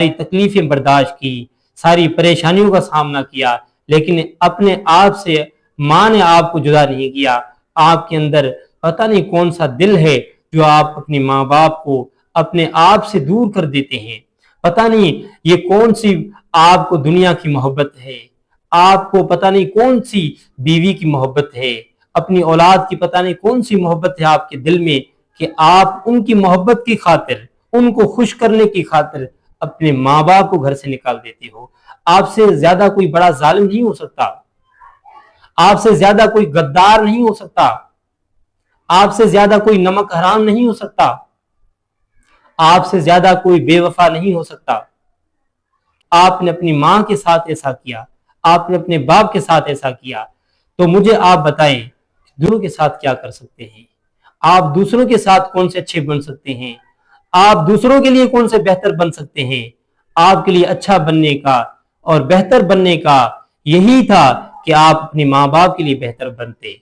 ساری تکلیفیں برداشت کی، ساری پریشانیوں کا سامنا کیا، لیکن اپنے آپ سے ماں نے آپ کو جدا نہیں کیا۔ آپ کے اندر پتہ نہیں کون سا دل ہے جو آپ اپنے ماں باپ کو اپنے آپ سے دور کر دیتے ہیں۔ پتہ نہیں یہ کون سی آپ کو دنیا کی محبت ہے، آپ کو پتہ نہیں کون سی بیوی کی محبت ہے، اپنی اولاد کی پتہ نہیں کون سی محبت ہے آپ کے دل میں، کہ آپ ان کی محبت کی خاطر، ان کو خوش کرنے کی خاطر اپنے ماں باپ کو گھر سے نکال دیتے ہو۔ آپ سے زیادہ کوئی بڑا ظالم نہیں ہو سکتا، آپ سے زیادہ کوئی غدار نہیں ہو سکتا، آپ سے زیادہ کوئی نمک حرام نہیں ہو سکتا، آپ سے زیادہ کوئی بے وفا نہیں ہو سکتا۔ آپ نے اپنی ماں کے ساتھ ایسا کیا، آپ نے اپنے باپ کے ساتھ ایسا کیا، تو مجھے آپ بتائیں دوسروں کے ساتھ کیا کر سکتے ہیں؟ آپ دوسروں کے ساتھ کون سے اچھے بن سکتے ہیں؟ آپ دوسروں کے لیے کون سے بہتر بن سکتے ہیں؟ آپ کے لیے اچھا بننے کا اور بہتر بننے کا یہی تھا کہ آپ اپنے ماں باپ کے لیے بہتر بنتے۔